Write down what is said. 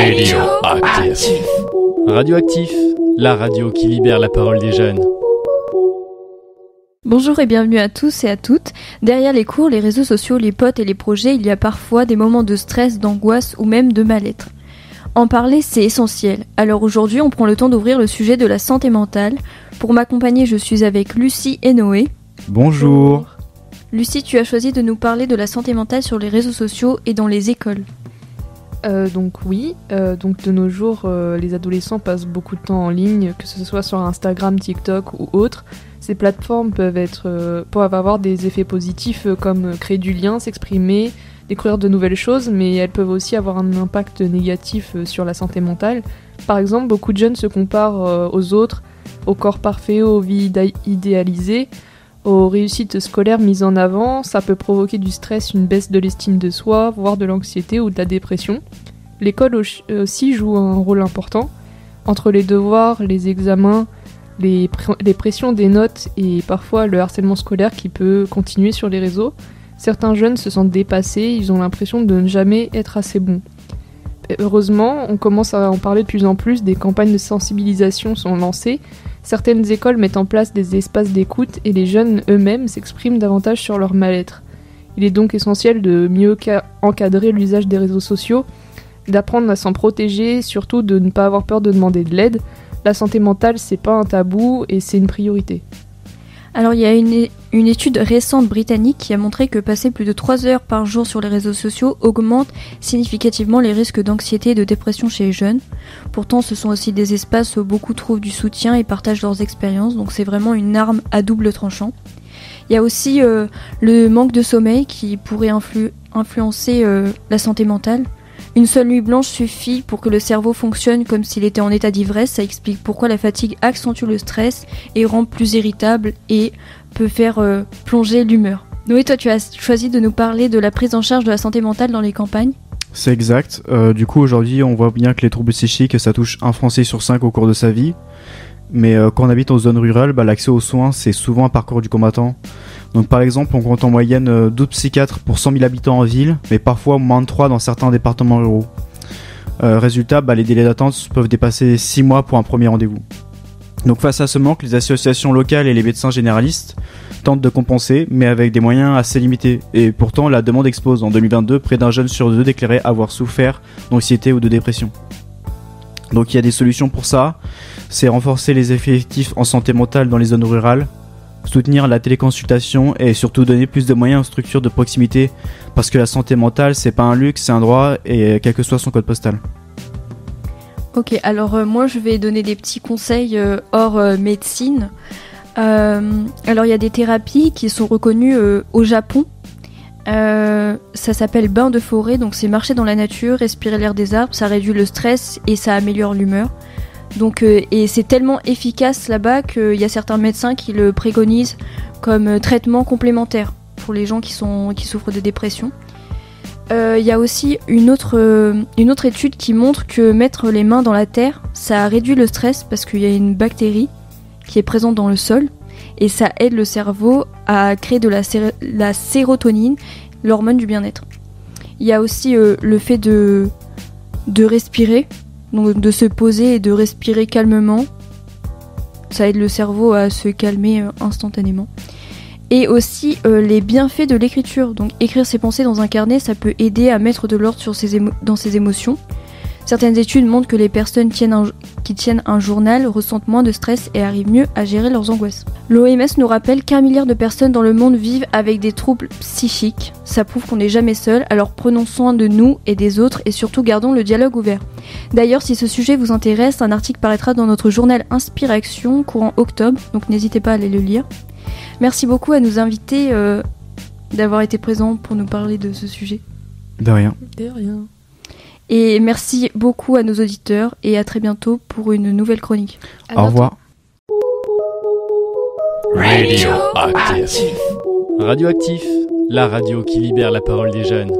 Radioactif. Radioactif, la radio qui libère la parole des jeunes. Bonjour et bienvenue à tous et à toutes. Derrière les cours, les réseaux sociaux, les potes et les projets, il y a parfois des moments de stress, d'angoisse ou même de mal-être. En parler, c'est essentiel. Alors aujourd'hui, on prend le temps d'ouvrir le sujet de la santé mentale. Pour m'accompagner, je suis avec Lucie et Noé. Bonjour. Lucie, tu as choisi de nous parler de la santé mentale sur les réseaux sociaux et dans les écoles. Donc de nos jours, les adolescents passent beaucoup de temps en ligne, que ce soit sur Instagram, TikTok ou autres. Ces plateformes peuvent avoir des effets positifs comme créer du lien, s'exprimer, découvrir de nouvelles choses, mais elles peuvent aussi avoir un impact négatif sur la santé mentale. Par exemple, beaucoup de jeunes se comparent aux autres, au corps parfait, aux vies idéalisées, aux réussites scolaires mises en avant. Ça peut provoquer du stress, une baisse de l'estime de soi, voire de l'anxiété ou de la dépression. L'école aussi joue un rôle important. Entre les devoirs, les examens, les pressions des notes et parfois le harcèlement scolaire qui peut continuer sur les réseaux, certains jeunes se sentent dépassés, ils ont l'impression de ne jamais être assez bons. Et heureusement, on commence à en parler de plus en plus, des campagnes de sensibilisation sont lancées, certaines écoles mettent en place des espaces d'écoute et les jeunes eux-mêmes s'expriment davantage sur leur mal-être. Il est donc essentiel de mieux encadrer l'usage des réseaux sociaux, d'apprendre à s'en protéger, surtout de ne pas avoir peur de demander de l'aide. La santé mentale, c'est pas un tabou et c'est une priorité. Alors il y a une étude récente britannique qui a montré que passer plus de 3 heures par jour sur les réseaux sociaux augmente significativement les risques d'anxiété et de dépression chez les jeunes. Pourtant ce sont aussi des espaces où beaucoup trouvent du soutien et partagent leurs expériences, donc c'est vraiment une arme à double tranchant. Il y a aussi le manque de sommeil qui pourrait influencer la santé mentale. Une seule nuit blanche suffit pour que le cerveau fonctionne comme s'il était en état d'ivresse. Ça explique pourquoi la fatigue accentue le stress et rend plus irritable et peut faire plonger l'humeur. Noé, toi tu as choisi de nous parler de la prise en charge de la santé mentale dans les campagnes. C'est exact. Du coup, aujourd'hui, on voit bien que les troubles psychiques, ça touche un Français sur 5 au cours de sa vie. Mais quand on habite en zone rurale, l'accès aux soins, c'est souvent un parcours du combattant. Donc par exemple, on compte en moyenne 12 psychiatres pour 100 000 habitants en ville, mais parfois moins de 3 dans certains départements ruraux. Résultat, les délais d'attente peuvent dépasser 6 mois pour un premier rendez-vous. Donc face à ce manque, les associations locales et les médecins généralistes tentent de compenser, mais avec des moyens assez limités. Et pourtant, la demande explose. En 2022, près d'un jeune sur 2 déclarait avoir souffert d'anxiété ou de dépression. Donc il y a des solutions pour ça. C'est renforcer les effectifs en santé mentale dans les zones rurales, soutenir la téléconsultation et surtout donner plus de moyens aux structures de proximité, parce que la santé mentale c'est pas un luxe, c'est un droit, et quel que soit son code postal. Ok, alors moi je vais donner des petits conseils hors médecine. Alors il y a des thérapies qui sont reconnues au Japon. Ça s'appelle bain de forêt, donc c'est marcher dans la nature, respirer l'air des arbres, ça réduit le stress et ça améliore l'humeur. Donc, et c'est tellement efficace là-bas qu'il y a certains médecins qui le préconisent comme traitement complémentaire pour les gens qui souffrent de dépression. Il y a aussi une autre étude qui montre que mettre les mains dans la terre, ça réduit le stress parce qu'il y a une bactérie qui est présente dans le sol et ça aide le cerveau à créer de la sérotonine, l'hormone du bien-être. Il y a aussi le fait de respirer. Donc de se poser et de respirer calmement, ça aide le cerveau à se calmer instantanément. Et aussi les bienfaits de l'écriture. Donc écrire ses pensées dans un carnet, ça peut aider à mettre de l'ordre dans ses émotions. Certaines études montrent que les personnes qui tiennent un journal ressentent moins de stress et arrivent mieux à gérer leurs angoisses. L'OMS nous rappelle qu'1 milliard de personnes dans le monde vivent avec des troubles psychiques. Ça prouve qu'on n'est jamais seul, alors prenons soin de nous et des autres et surtout gardons le dialogue ouvert. D'ailleurs, si ce sujet vous intéresse, un article paraîtra dans notre journal Inspiration courant octobre, donc n'hésitez pas à aller le lire. Merci beaucoup à nos invités d'avoir été présents pour nous parler de ce sujet. De rien. De rien. Et merci beaucoup à nos auditeurs et à très bientôt pour une nouvelle chronique. Au revoir. Radioactif. Radioactif, la radio qui libère la parole des jeunes.